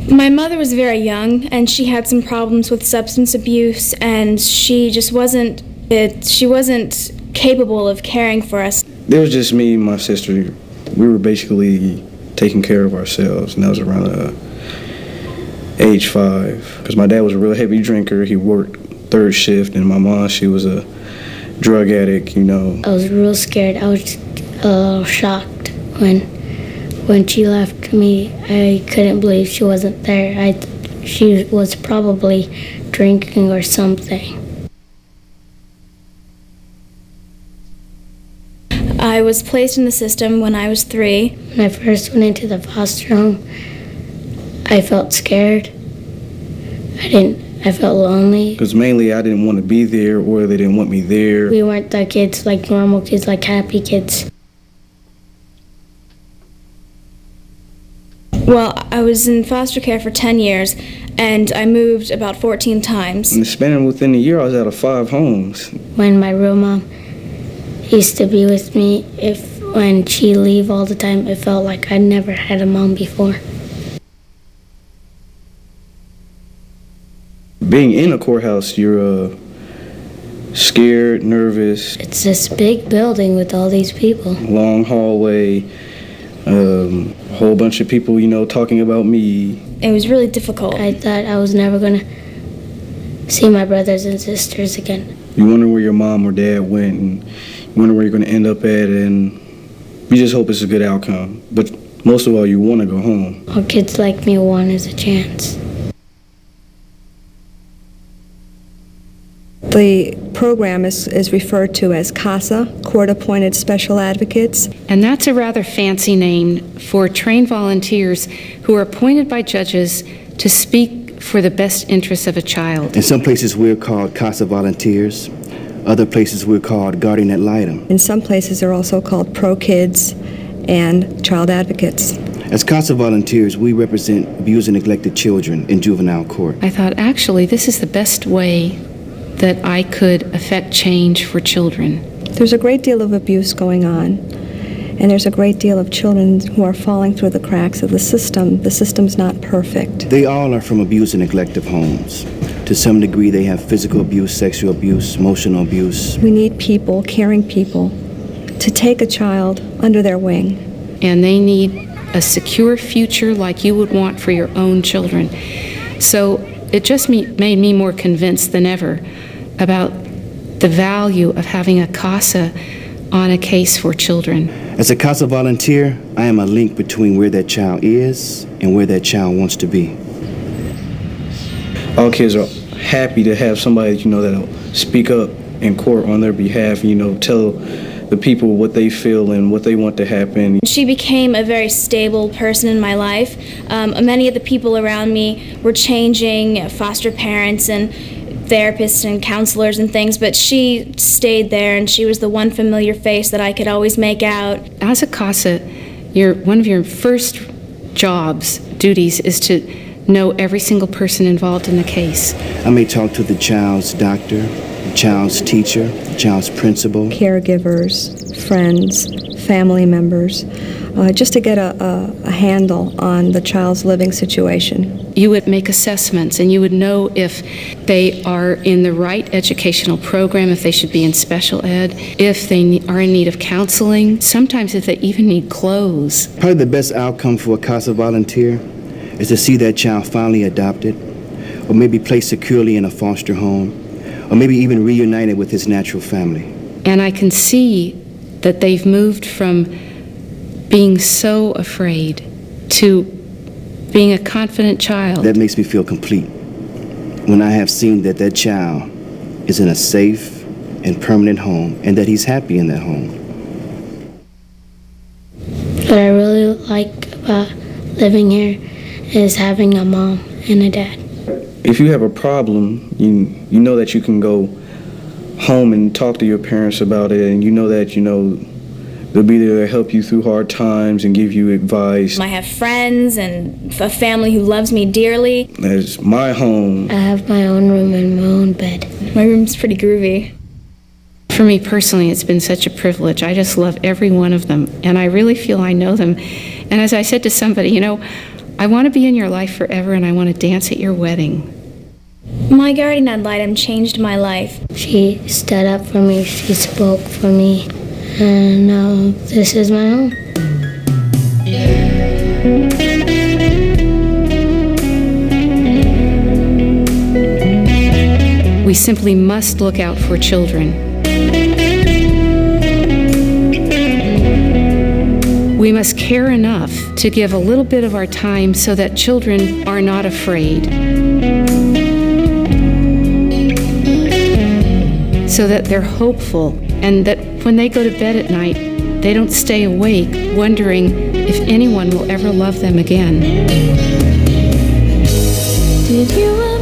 My mother was very young, and she had some problems with substance abuse, and she just wasn't capable of caring for us. It was just me and my sister. We were basically taking care of ourselves, and that was around age 5. Because my dad was a real heavy drinker. He worked 3rd shift, and my mom, she was a drug addict, you know. I was real scared. I was a little shocked when she left me. I couldn't believe she wasn't there. She was probably drinking or something. I was placed in the system when I was 3. When I first went into the foster home, I felt scared. I felt lonely. Because mainly I didn't want to be there, or they didn't want me there. We weren't the kids, like normal kids, like happy kids. Well, I was in foster care for 10 years, and I moved about 14 times. In the span within a year, I was out of 5 homes. When my real mom used to be with me, when she'd leave all the time, it felt like I'd never had a mom before. Being in a courthouse, you're scared, nervous. It's this big building with all these people. Long hallway, a whole bunch of people, you know, talking about me. It was really difficult. I thought I was never going to see my brothers and sisters again. You wonder where your mom or dad went, and you wonder where you're going to end up at, and you just hope it's a good outcome. But most of all, you want to go home. All kids like me want is a chance. The program is referred to as CASA, Court-Appointed Special Advocates. And that's a rather fancy name for trained volunteers who are appointed by judges to speak for the best interests of a child. In some places we're called CASA Volunteers. Other places we're called Guardian Ad Litem. In some places they're also called Pro-Kids and Child Advocates. As CASA Volunteers, we represent abused and neglected children in juvenile court. I thought, actually, this is the best way that I could affect change for children. There's a great deal of abuse going on, and there's a great deal of children who are falling through the cracks of the system. The system's not perfect. They all are from abused and neglected homes. To some degree, they have physical abuse, sexual abuse, emotional abuse. We need people, caring people, to take a child under their wing. And they need a secure future like you would want for your own children. So it just made me more convinced than ever about the value of having a CASA on a case for children. As a CASA volunteer, I am a link between where that child is and where that child wants to be. All kids are happy to have somebody, you know, that'll speak up in court on their behalf, you know, tell the people what they feel and what they want to happen. She became a very stable person in my life. Many of the people around me were changing, foster parents and therapists and counselors and things, but she stayed there, and she was the one familiar face that I could always make out. As a CASA, one of your first duties is to know every single person involved in the case. I may talk to the child's doctor, the child's teacher, the child's principal. Caregivers, friends, family members, just to get a handle on the child's living situation. You would make assessments, and you would know if they are in the right educational program, if they should be in special ed, if they are in need of counseling, sometimes if they even need clothes. Probably the best outcome for a CASA volunteer is to see that child finally adopted, or maybe placed securely in a foster home, or maybe even reunited with his natural family. And I can see that they've moved from being so afraid to being a confident child. That makes me feel complete when I have seen that that child is in a safe and permanent home, and that he's happy in that home. What I really like about living here is having a mom and a dad. If you have a problem, you know that you can go home and talk to your parents about it, and you know that, you know, they'll be there to help you through hard times and give you advice. I have friends and a family who loves me dearly. That's my home. I have my own room and my own bed. My room's pretty groovy. For me personally, it's been such a privilege. I just love every one of them, and I really feel I know them. And as I said to somebody, you know, I want to be in your life forever, and I want to dance at your wedding. My guardian ad litem changed my life. She stood up for me, she spoke for me, and now this is my home. We simply must look out for children. We must care enough to give a little bit of our time so that children are not afraid, so that they're hopeful, and that when they go to bed at night, they don't stay awake wondering if anyone will ever love them again. Did you